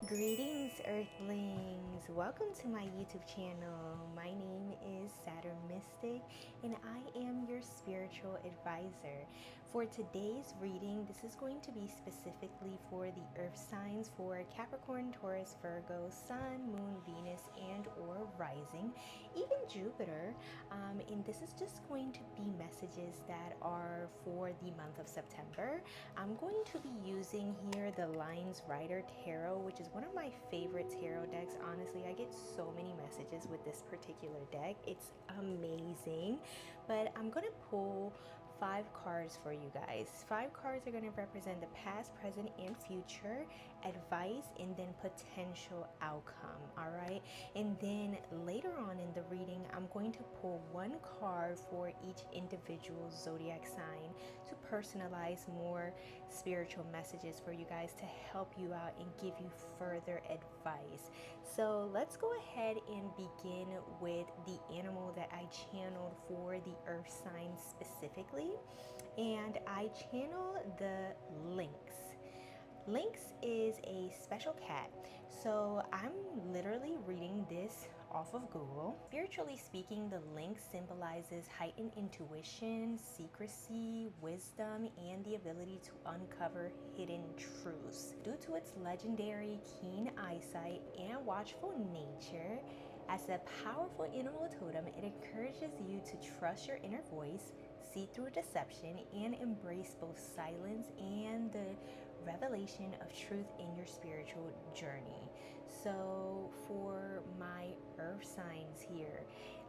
Greetings, earthlings! Welcome to my YouTube channel. My name is Saturn Mystic and I am your spiritual advisor. For today's reading, this is going to be specifically for the earth signs for Capricorn, Taurus, Virgo, Sun, Moon, Venus, and or rising, even Jupiter. And this is just going to be messages that are for the month of September. I'm going to be using here the Lines Rider Tarot, which is one of my favorite tarot decks. Honestly, I get so many messages with this particular deck. It's amazing. But I'm going to pull 5 cards for you guys. 5 cards are going to represent the past, present, and future, advice, and then potential outcome. All right. And then later on in the reading, I'm going to pull 1 card for each individual zodiac sign to personalize more spiritual messages for you guys to help you out and give you further advice. So let's go ahead and begin with the animal that I channeled for the earth signs specifically. And I channel the lynx. Lynx is a special cat. So I'm literally reading this off of Google. Spiritually speaking, the lynx symbolizes heightened intuition, secrecy, wisdom, and the ability to uncover hidden truths. Due to its legendary keen eyesight and watchful nature, as a powerful animal totem, it encourages you to trust your inner voice, see through deception, and embrace both silence and the revelation of truth in your spiritual journey. So for my earth signs here,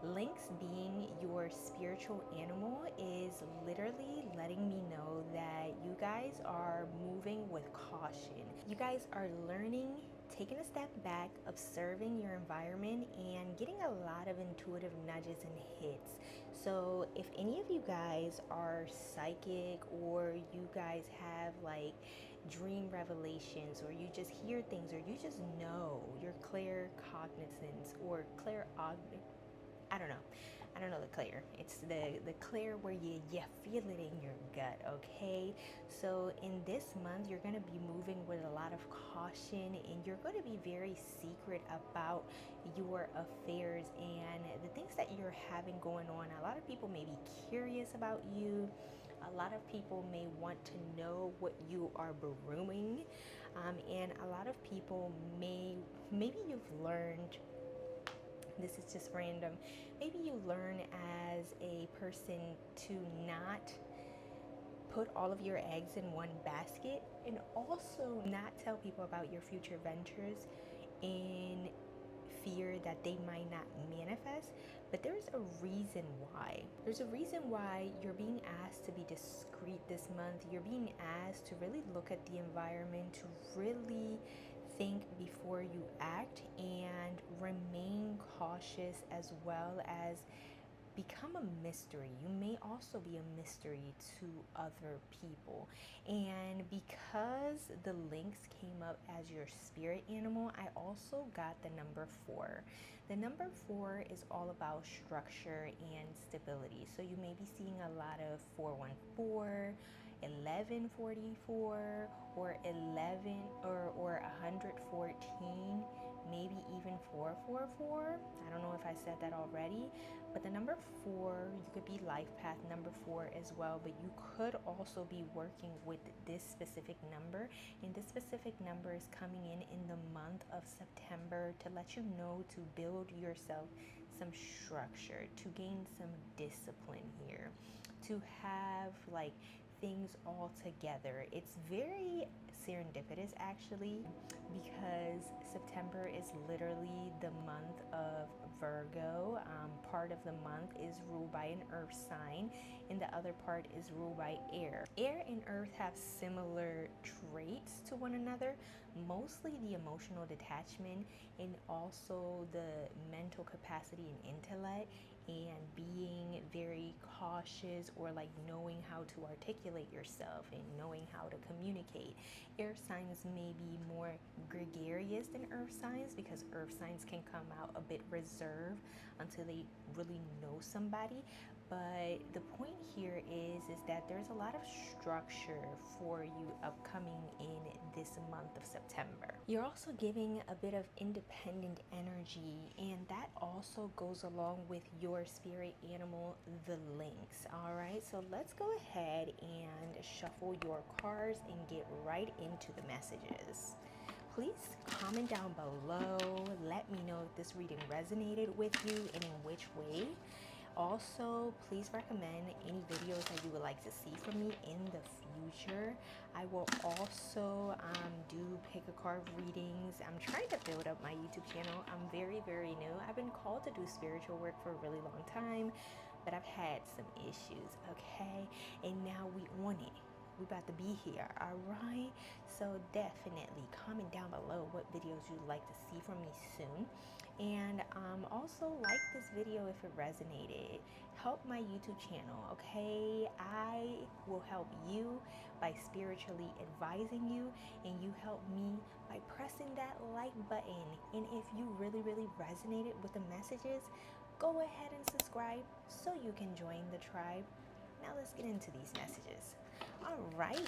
lynx being your spiritual animal is literally letting me know that you guys are moving with caution. You guys are learning, taking a step back, observing your environment, and getting a lot of intuitive nudges and hits. So if any of you guys are psychic, or you guys have like dream revelations, or you just hear things, or you just know, you're claircognizance or clairaudient, I don't know the clear. It's the clear where you feel it in your gut, okay? So in this month, you're going to be moving with a lot of caution, and you're going to be very secret about your affairs and the things that you're having going on. A lot of people may be curious about you. A lot of people may want to know what you are brewing. And a lot of people maybe you've learned, this is just random, maybe you learn as a person to not put all of your eggs in one basket, and also not tell people about your future ventures in fear that they might not manifest. But there's a reason why. There's a reason why you're being asked to be discreet this month. You're being asked to really look at the environment, to really think before you act, and remain cautious, as well as become a mystery. You may also be a mystery to other people. And because the lynx came up as your spirit animal, I also got the number 4. The number 4 is all about structure and stability. So you may be seeing a lot of 414, 1144, or 11 or 114, maybe even 444. I don't know if I said that already, but the number 4, you could be life path number 4 as well, but you could also be working with this specific number. And this specific number is coming in the month of September to let you know to build yourself some structure, to gain some discipline here, to have like things all together. It's very serendipitous actually, because September is literally the month of Virgo. Part of the month is ruled by an earth sign, and the other part is ruled by air. Air and earth have similar traits to one another, mostly the emotional detachment, and also the mental capacity and intellect, and being very cautious, or like knowing how to articulate yourself and knowing how to communicate. Air signs may be more gregarious than earth signs, because earth signs can come out a bit reserved until they really know somebody. But the point here is that there's a lot of structure for you upcoming in this month of September. You're also giving a bit of independent energy, and that also goes along with your spirit animal, the lynx. All right, so let's go ahead and shuffle your cards and get right into the messages. Please comment down below. Let me know if this reading resonated with you and in which way. Also, please recommend any videos that you would like to see from me in the future. I will also do pick a card readings. I'm trying to build up my YouTube channel. I'm very, very new. I've been called to do spiritual work for a really long time, but I've had some issues, okay? And now we on it. We about to be here, all right? So definitely comment down below what videos you'd like to see from me soon. And also like this video if it resonated. Help my YouTube channel, okay? I will help you by spiritually advising you, and you help me by pressing that like button. And if you really, really resonated with the messages, go ahead and subscribe so you can join the tribe. Now let's get into these messages. All right,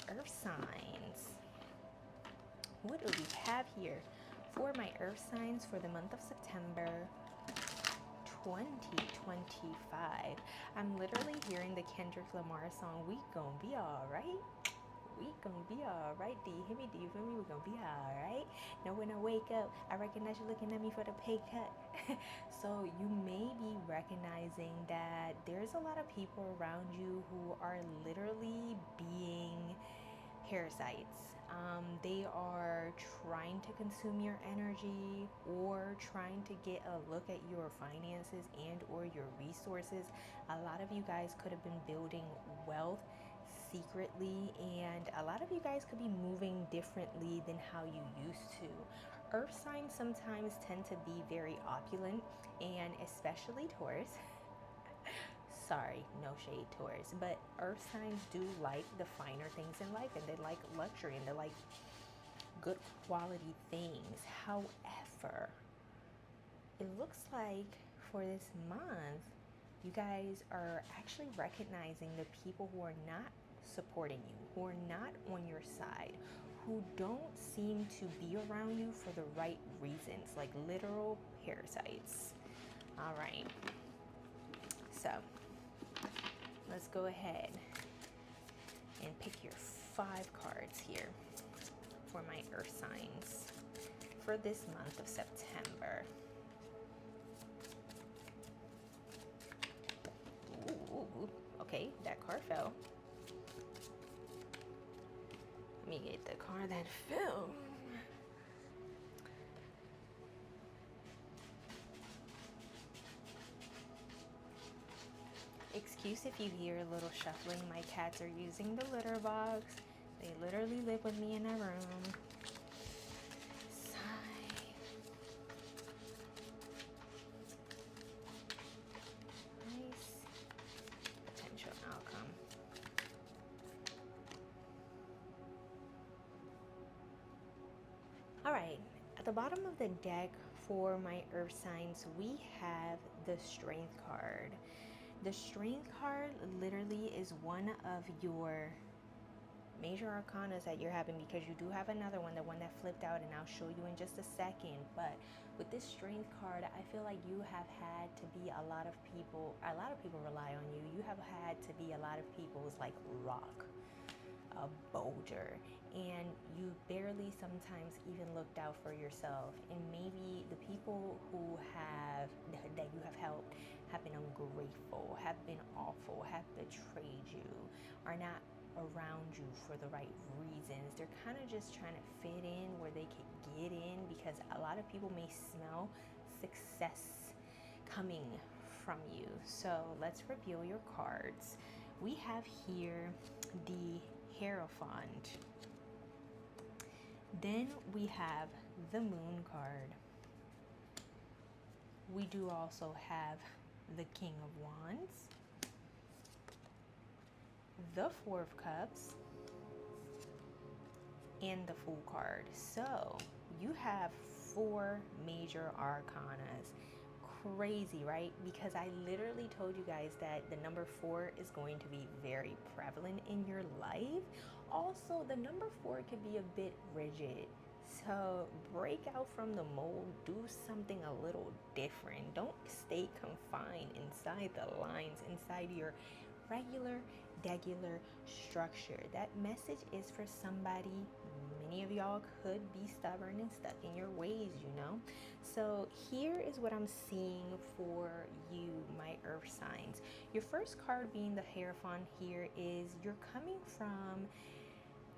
earth signs. What do we have here for my earth signs for the month of September 2025? I'm literally hearing the Kendrick Lamar song, "We Gon' Be Alright." We gon' be alright. Do you hear me? Do you feel me? We gon' be alright. Now when I wake up, I recognize you looking at me for the pay cut. So you may be recognizing that there's a lot of people around you who are literally being parasites. They are trying to consume your energy or trying to get a look at your finances and or your resources. A lot of you guys could have been building wealth secretly, and a lot of you guys could be moving differently than how you used to. Earth signs sometimes tend to be very opulent, and especially Taurus. Sorry, no shade, Taurus, but earth signs do like the finer things in life, and they like luxury, and they like good quality things. However, it looks like for this month, you guys are actually recognizing the people who are not supporting you, who are not on your side, who don't seem to be around you for the right reasons, like literal parasites. All right, so let's go ahead and pick your 5 cards here for my earth signs for this month of September. Ooh, okay, that card fell. Let me get the card that fell. Excuse if you hear a little shuffling. My cats are using the litter box. They literally live with me in a room. Sigh. Nice potential outcome. All right, at the bottom of the deck for my earth signs, we have the strength card. The strength card literally is one of your major arcanas that you're having, because you do have another one, the one that flipped out, and I'll show you in just a second. But with this strength card, I feel like you have had to be a lot of people rely on you. You have had to be a lot of people's like rock, a boulder, and you barely sometimes even looked out for yourself. And maybe the people who have that you have helped have been ungrateful, have been awful, have betrayed you, are not around you for the right reasons. They're kind of just trying to fit in where they can get in, because a lot of people may smell success coming from you. So let's reveal your cards. We have here the Hierophant. Then we have the Moon card. We do also have the King of Wands, the Four of Cups, and the Fool card. So you have 4 major arcanas. crazy, right? Because I literally told you guys that the number 4 is going to be very prevalent in your life. Also, the number 4 can be a bit rigid. So break out from the mold, do something a little different. Don't stay confined inside the lines, inside your regular, degular structure. That message is for somebody. Many of y'all could be stubborn and stuck in your ways, you know. So here is what I'm seeing for you, my earth signs. Your first card being the Hierophant here is you're coming from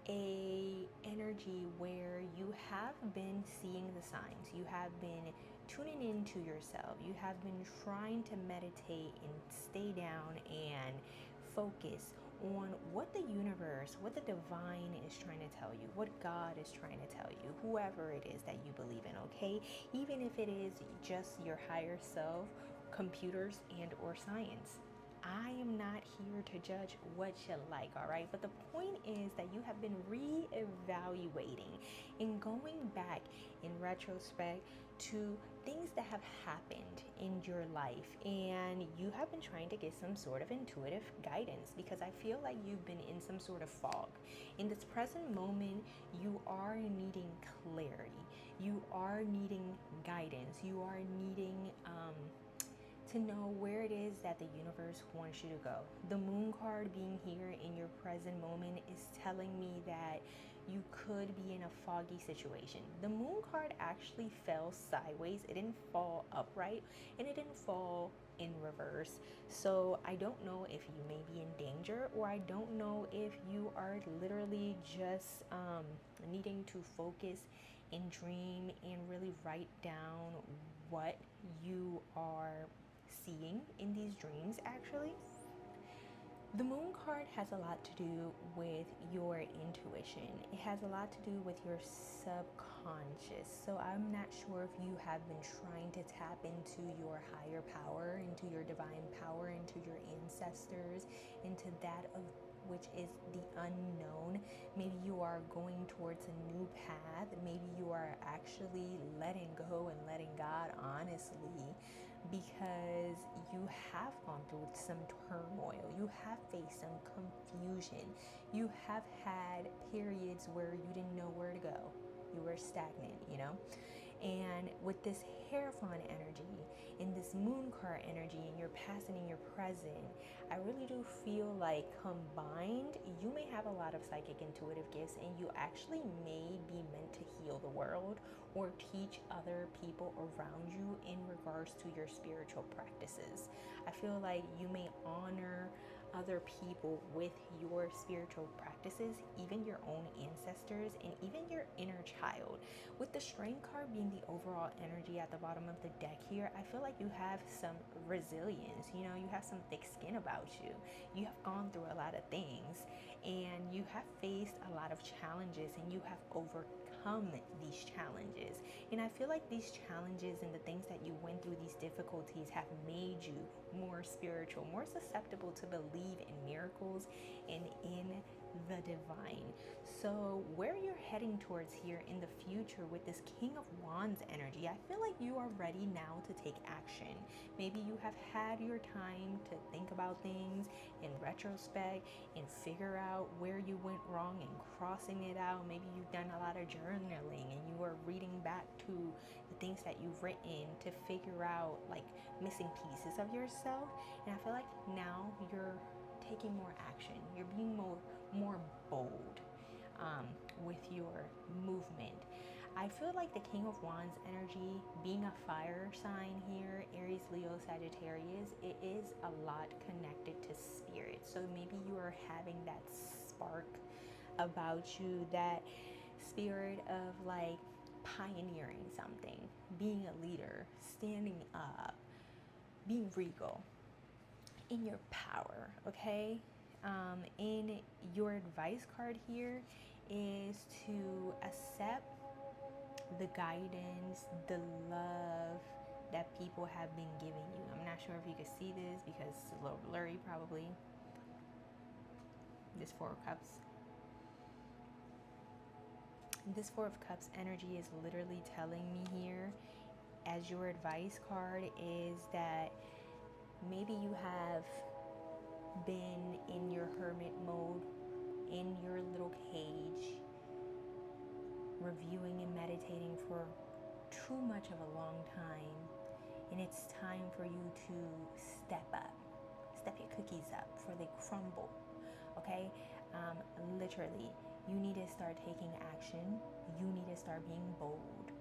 a energy where you have been seeing the signs. You have been tuning into yourself. You have been trying to meditate and stay down and focus on what the universe, what the divine is trying to tell you, what God is trying to tell you, whoever it is that you believe in, okay? Even if it is just your higher self, computers and or science. I am not here to judge what you like, all right? But the point is that you have been reevaluating and going back in retrospect to things that have happened in your life, and you have been trying to get some sort of intuitive guidance because I feel like you've been in some sort of fog. In this present moment, you are needing clarity. You are needing guidance. You are needing to know where it is that the universe wants you to go. The moon card being here in your present moment is telling me that you could be in a foggy situation. The moon card actually fell sideways. It didn't fall upright and it didn't fall in reverse. So I don't know if you may be in danger, or I don't know if you are literally just needing to focus and dream and really write down what you are seeing in these dreams. Actually, the moon card has a lot to do with your intuition. It has a lot to do with your subconscious. So I'm not sure if you have been trying to tap into your higher power, into your divine power, into your ancestors, into that of which is the unknown. Maybe you are going towards a new path. Maybe you are actually letting go and letting God, honestly, because you have gone through some turmoil. You have faced some confusion. You have had periods where you didn't know where to go. You were stagnant, you know? And with this Hierophant energy, in this moon card energy, in your past and in your present, I really do feel like combined, you may have a lot of psychic intuitive gifts and you actually may be meant to heal the world or teach other people around you in regards to your spiritual practices. I feel like you may honor other people with your spiritual practices, even your own ancestors and even your inner child. With the Strength card being the overall energy at the bottom of the deck here, I feel like you have some resilience. You know, you have some thick skin about you. You have gone through a lot of things and you have faced a lot of challenges and you have overcome these challenges. And I feel like these challenges and the things that you went through, these difficulties, have made you more spiritual, more susceptible to believe in miracles and in the divine. So where you're heading towards here in the future with this King of Wands energy, I feel like you are ready now to take action. Maybe you have had your time to think about things in retrospect and figure out where you went wrong and crossing it out. Maybe you've done a lot of journaling and you are reading back to the things that you've written to figure out like missing pieces of yourself. And I feel like now you're taking more action. You're being more bold with your movement. I feel like the King of Wands energy, being a fire sign here, Aries, Leo, Sagittarius, it is a lot connected to spirit. So maybe you are having that spark about you, that spirit of like pioneering something, being a leader, standing up, being regal in your power, okay? In your advice card here is to accept the guidance, the love that people have been giving you. I'm not sure if you can see this because it's a little blurry probably. This Four of Cups. This Four of Cups energy is literally telling me here, as your advice card is that maybe you have been in your hermit mode, in your little cage, reviewing and meditating for too much of a long time, and it's time for you to step up, step your cookies up before they crumble. Okay, literally, you need to start taking action. You need to start being bold.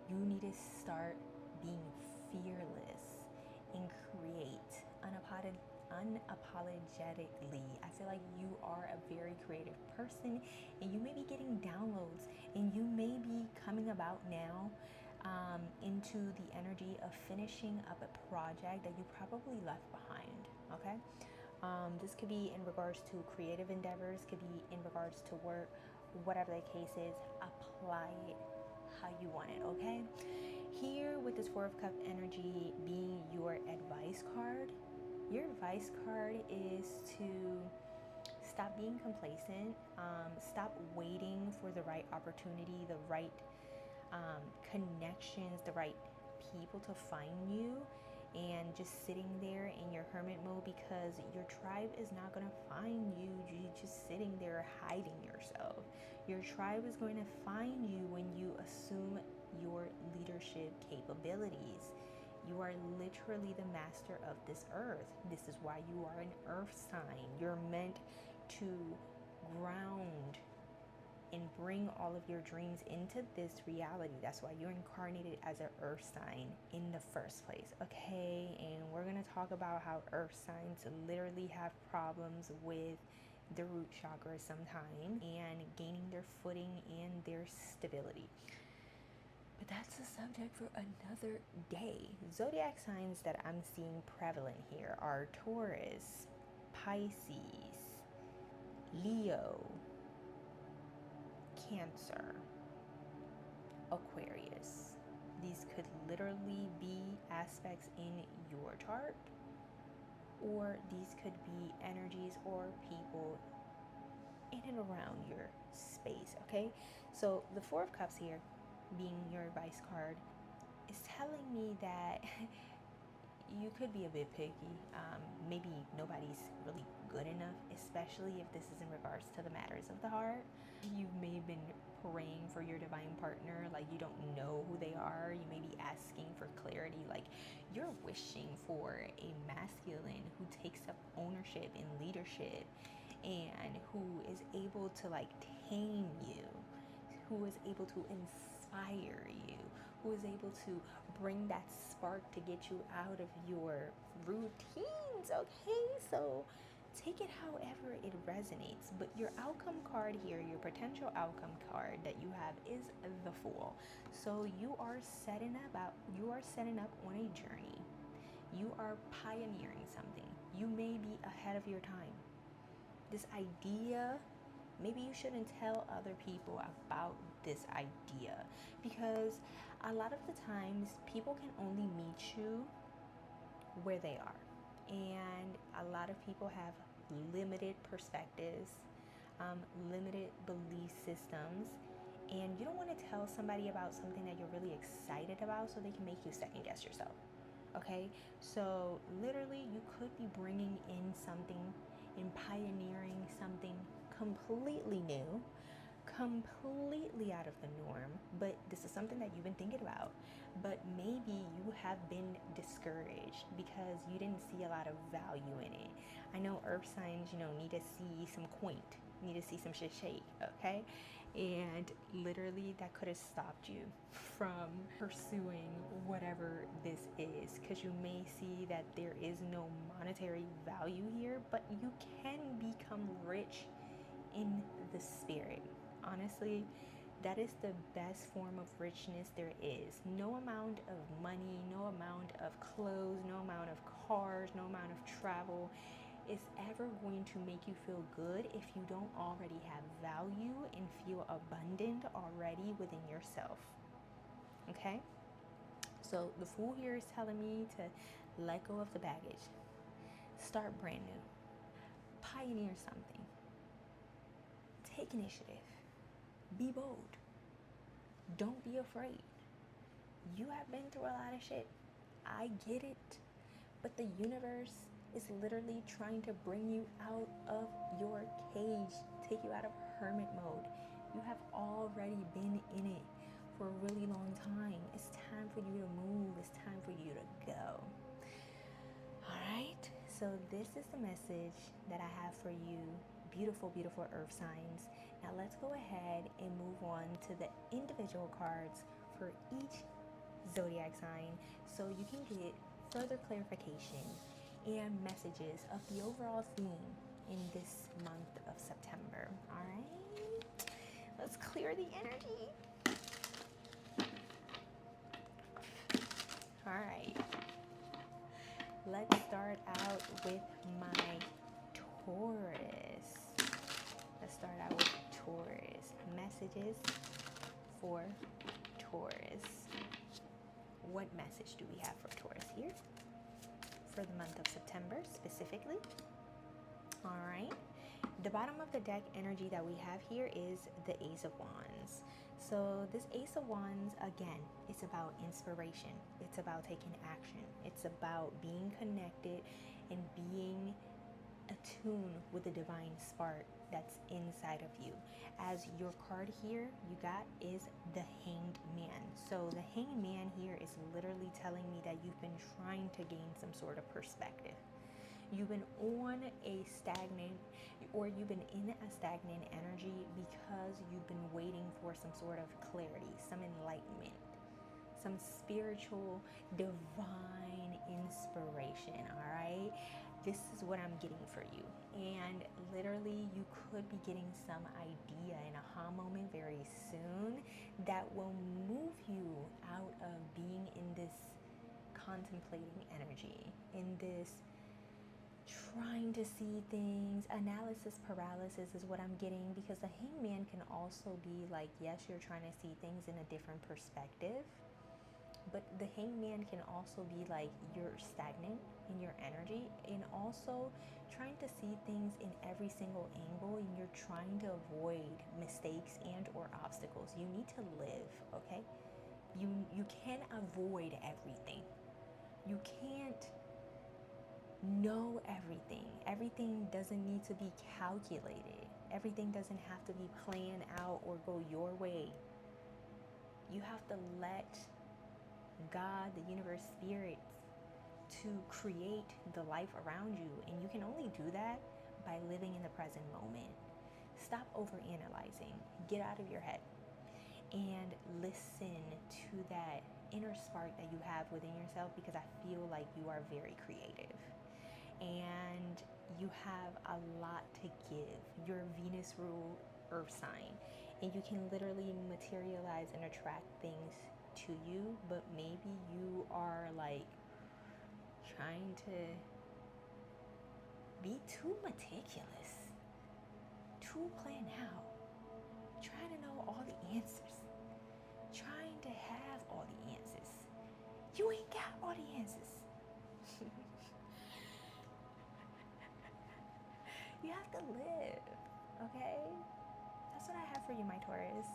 You need to start being fearless and create unapologetically. I feel like you are a very creative person, and you may be getting downloads, and you may be coming about now into the energy of finishing up a project that you probably left behind. Okay, this could be in regards to creative endeavors, could be in regards to work, whatever the case is. Apply it how you want it. Okay, here with this Four of Cup energy being your advice card, your advice card is to stop being complacent, stop waiting for the right opportunity, the right connections, the right people to find you, and just sitting there in your hermit mode, because your tribe is not going to find you just sitting there hiding yourself. Your tribe is going to find you when you assume your leadership capabilities. You are literally the master of this earth. This is why you are an earth sign. You're meant to ground and bring all of your dreams into this reality. That's why you're incarnated as an earth sign in the first place. Okay, and we're going to talk about how earth signs literally have problems with the root chakra sometimes and gaining their footing and their stability. But that's a subject for another day. Zodiac signs that I'm seeing prevalent here are Taurus, Pisces, Leo, Cancer, Aquarius. These could literally be aspects in your chart, or these could be energies or people in and around your space. Okay, so the Four of Cups here being your advice card is telling me that you could be a bit picky. Maybe nobody's really good enough, especially if this is in regards to the matters of the heart. You may have been praying for your divine partner, like you don't know who they are. You may be asking for clarity, like you're wishing for a masculine who takes up ownership and leadership, and who is able to like tame you, who is able to inspire you, who is able to bring that spark to get you out of your routines. Okay, so take it however it resonates. But your outcome card here, your potential outcome card that you have is the Fool. So you are setting up on a journey. You are pioneering something. You may be ahead of your time. This idea, maybe you shouldn't tell other people about this idea, because a lot of the times people can only meet you where they are, and a lot of people have limited perspectives, limited belief systems, and you don't want to tell somebody about something that you're really excited about so they can make you second guess yourself. Okay, so literally you could be bringing in something and pioneering something completely new, completely out of the norm, but this is something that you've been thinking about. But maybe you have been discouraged because you didn't see a lot of value in it. I know earth signs, need to see some quaint, need to see some shit shake, okay? And literally that could have stopped you from pursuing whatever this is, because you may see that there is no monetary value here, but you can become rich in the spirit. Honestly, that is the best form of richness there is. No amount of money, no amount of clothes, no amount of cars, no amount of travel is ever going to make you feel good if you don't already have value and feel abundant already within yourself. Okay? So the Fool here is telling me to let go of the baggage. Start brand new. Pioneer something. Take initiative. Be bold. Don't be afraid. You have been through a lot of shit. I get it. But the universe is literally trying to bring you out of your cage, take you out of hermit mode. You have already been in it for a really long time. It's time for you to move. It's time for you to go. All right. So this is the message that I have for you, beautiful, beautiful earth signs. Now let's go ahead and move on to the individual cards for each zodiac sign so you can get further clarification and messages of the overall theme in this month of September. All right, let's clear the energy. All right, let's start out with my Taurus. Let's start out with Taurus. Messages for Taurus. What message do we have for Taurus here for the month of September specifically? All right. The bottom of the deck energy that we have here is the Ace of Wands. So this Ace of Wands, again, it's about inspiration. It's about taking action. It's about being connected and being attuned with the divine spark that's inside of you. As your card here you got is the Hanged Man. So the Hanged Man here is literally telling me that you've been trying to gain some sort of perspective. You've been on a stagnant, or you've been in a stagnant energy because you've been waiting for some sort of clarity, some enlightenment, some spiritual, divine inspiration, all right? This is what I'm getting for you. And literally, you could be getting some idea, an aha moment very soon that will move you out of being in this contemplating energy, in this trying to see things, analysis paralysis is what I'm getting, because the Hangman can also be like, yes, you're trying to see things in a different perspective, but the Hangman can also be like you're stagnant in your energy and also trying to see things in every single angle, and you're trying to avoid mistakes and or obstacles. You need to live, okay? You can't avoid everything. You can't know everything. Everything doesn't need to be calculated. Everything doesn't have to be planned out or go your way. You have to let God, the universe, spirits to create the life around you, and you can only do that by living in the present moment. Stop overanalyzing. Get out of your head and listen to that inner spark that you have within yourself, because I feel like you are very creative and you have a lot to give. You're Venus ruled earth sign, and you can literally materialize and attract things to you, but maybe you are like trying to be too meticulous, too planned out, trying to know all the answers, trying to have all the answers. You ain't got all the answers. You have to live, okay? That's what I have for you, my Taurus.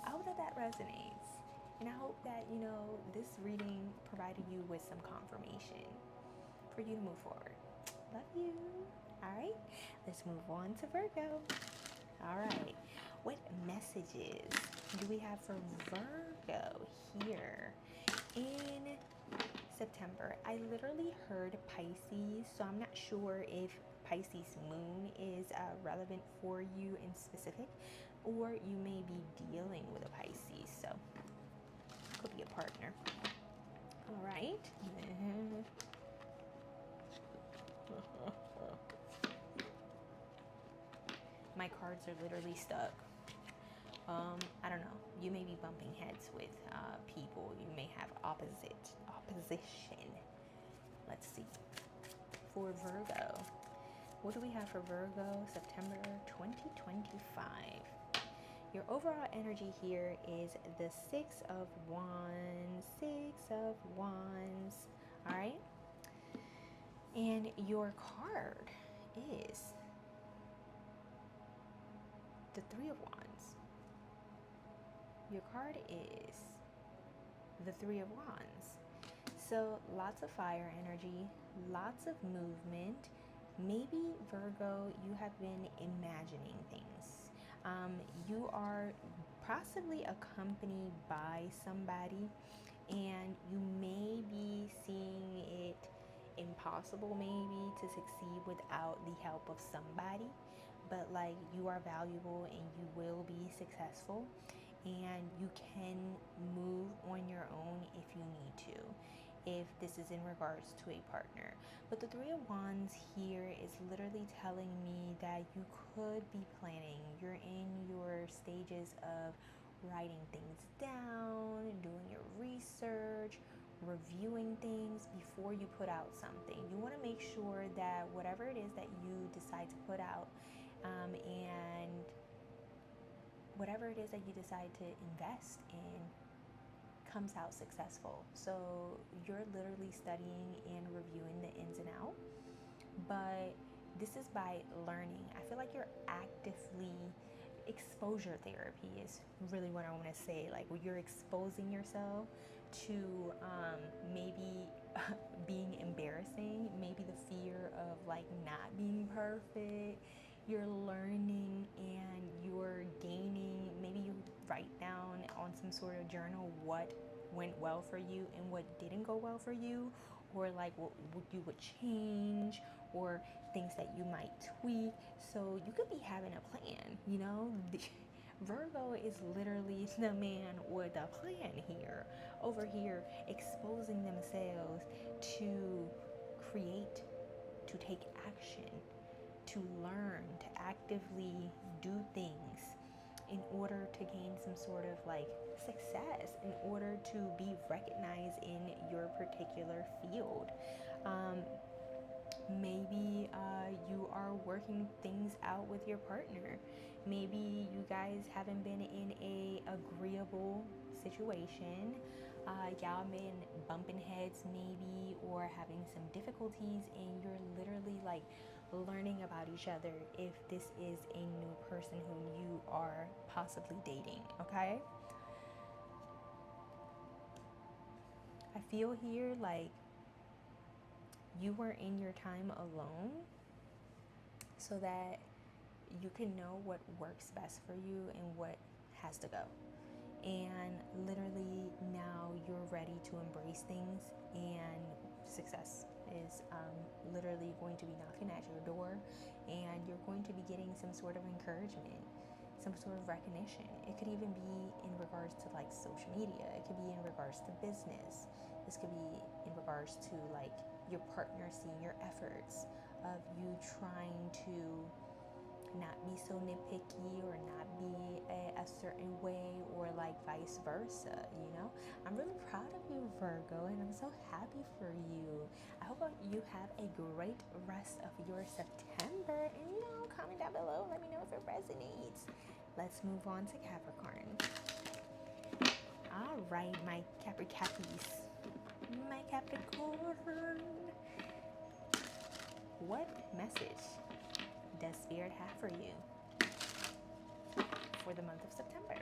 I hope that resonates. And I hope that, this reading provided you with some confirmation for you to move forward. Love you. All right, let's move on to Virgo. All right, what messages do we have for Virgo here in September? I literally heard Pisces, so I'm not sure if Pisces moon is relevant for you in specific, or you may be dealing with a Pisces, so could be a partner. All right. My cards are literally stuck. I don't know. You may be bumping heads with people. You may have opposition. Let's see. For Virgo, what do we have for Virgo, September 2025? Your overall energy here is the Six of Wands. All right? And your card is the Three of Wands. Your card is the Three of Wands. So lots of fire energy, lots of movement. Maybe Virgo, you have been imagining things. You are possibly accompanied by somebody, and you may be seeing it impossible maybe to succeed without the help of somebody, but like you are valuable and you will be successful, and you can move on your own if you need to, if this is in regards to a partner. But the Three of Wands here is literally telling me that you could be planning. You're in your stages of writing things down, doing your research, reviewing things before you put out something. You want to make sure that whatever it is that you decide to put out, and whatever it is that you decide to invest in, comes out successful. So you're literally studying and reviewing the ins and out, but this is by learning. I feel like you're actively, exposure therapy is really what I want to say. Like you're exposing yourself to maybe being embarrassing, maybe the fear of like not being perfect. You're learning and you're gaining. Maybe you write down on some sort of journal what went well for you and what didn't go well for you, or like what you would change, or things that you might tweak. So you could be having a plan, you know. Virgo is literally the man with a plan here, over here, exposing themselves to create, to take action, to learn, to actively do things in order to gain some sort of like success, in order to be recognized in your particular field. Maybe you are working things out with your partner. Maybe you guys haven't been in a agreeable situation. Y'all been bumping heads maybe, or having some difficulties, and you're literally like learning about each other if this is a new person whom you are possibly dating, okay? I feel here like you were in your time alone so that you can know what works best for you and what has to go. And literally now you're ready to embrace things, and success is literally going to be knocking at your door, and you're going to be getting some sort of encouragement, some sort of recognition. It could even be in regards to like social media. It could be in regards to business. This could be in regards to like your partner seeing your efforts of you trying to not be so nitpicky or not be a certain way, or like vice versa, you know. I'm really proud of you, Virgo, and I'm so happy for you. I hope you have a great rest of your September, and you know, comment down below, let me know if it resonates. Let's move on to Capricorn. All right, my Cappies, my Capricorn, what message does Spirit have for you for the month of September?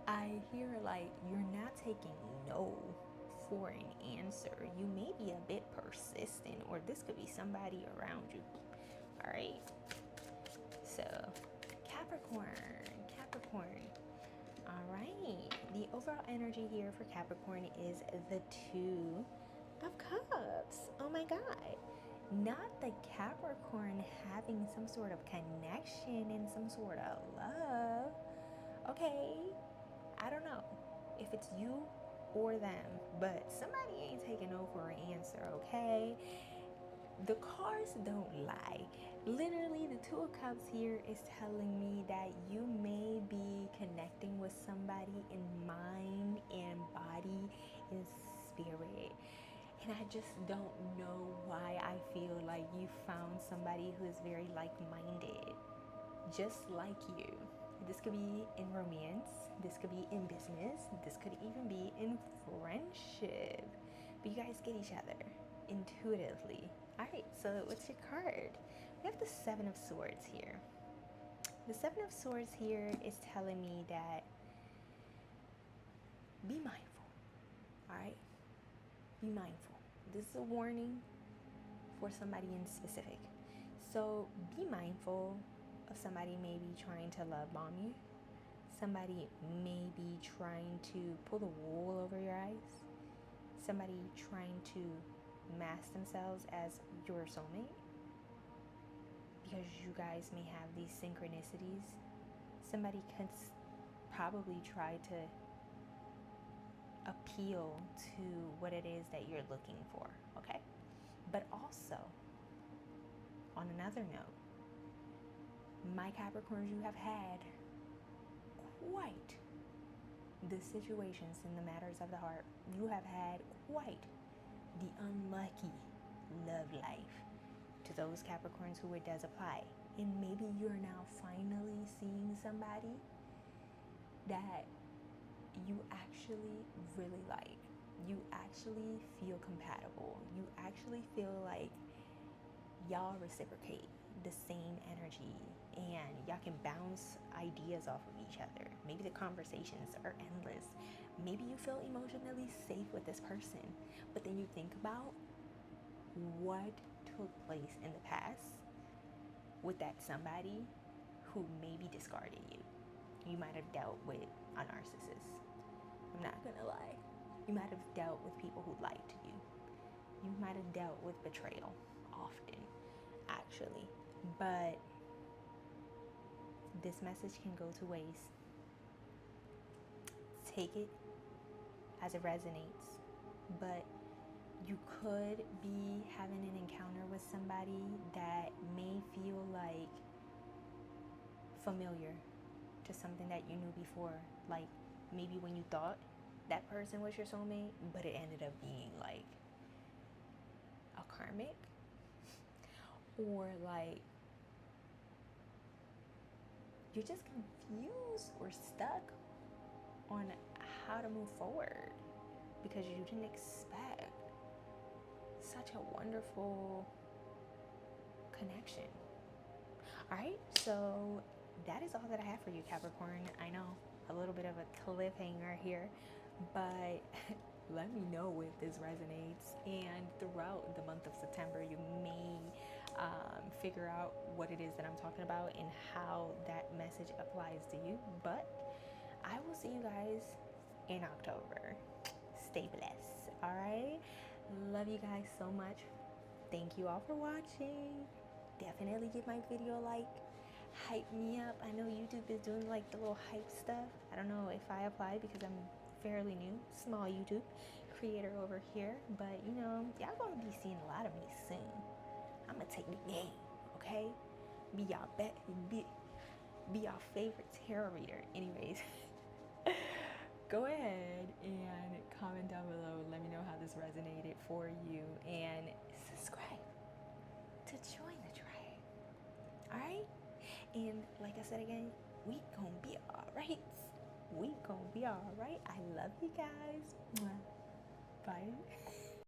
I hear like you're not taking no for an answer. You may be a bit persistent, or this could be somebody around you. All right. So, Capricorn. All right. The overall energy here for Capricorn is the Two of Cups. Oh my God. Not the Capricorn having some sort of connection and some sort of love. Okay, I don't know if it's you or them, but somebody ain't taking no for an answer, okay? The cards don't lie. Literally, the Two of Cups here is telling me that you may be connecting with somebody in mind and body and spirit. And I just don't know why I feel like you found somebody who is very like-minded, just like you. This could be in romance, this could be in business, this could even be in friendship. But you guys get each other intuitively. All right, so what's your card? We have the Seven of Swords here. The Seven of Swords here is telling me that be mindful. All right? Be mindful. This is a warning for somebody in specific. So be mindful of somebody maybe trying to love bomb you. Somebody may be trying to pull the wool over your eyes. Somebody trying to mask themselves as your soulmate because you guys may have these synchronicities. Somebody could probably try to appeal to what it is that you're looking for, okay? But also, on another note, my Capricorns, you have had quite the situations in the matters of the heart. You have had quite the unlucky love life. To those Capricorns who it does apply. And maybe you're now finally seeing somebody that you actually really like. You actually feel compatible. You actually feel like y'all reciprocate the same energy and y'all can bounce ideas off of each other. Maybe the conversations are endless. Maybe you feel emotionally safe with this person, but then you think about what took place in the past with that somebody who maybe discarded you. You might have dealt with a narcissist. I'm not gonna lie. You might have dealt with people who lied to you. You might have dealt with betrayal often, actually. But this message can go two ways. Take it as it resonates, but you could be having an encounter with somebody that may feel like familiar to something that you knew before. Like maybe when you thought that person was your soulmate, but it ended up being like a karmic, or like you're just confused or stuck on how to move forward because you didn't expect such a wonderful connection. All right, so that is all that I have for you, Capricorn. I know, a little bit of a cliffhanger here, but let me know if this resonates. And throughout the month of September, you may figure out what it is that I'm talking about and how that message applies to you. But I will see you guys in October. Stay blessed. All right. Love you guys so much. Thank you all for watching. Definitely give my video a like. Hype me up. I know YouTube is doing like the little hype stuff. I don't know if I apply because I'm fairly new, small YouTube creator over here. But you know, y'all gonna be seeing a lot of me soon. I'm gonna take the game, okay? Be y'all be y'all favorite tarot reader. Anyways. Go ahead and comment down below. Let me know how this resonated for you. And subscribe to join the tribe. Alright? And like I said again, we gonna be alright. We gonna be alright. I love you guys. Bye.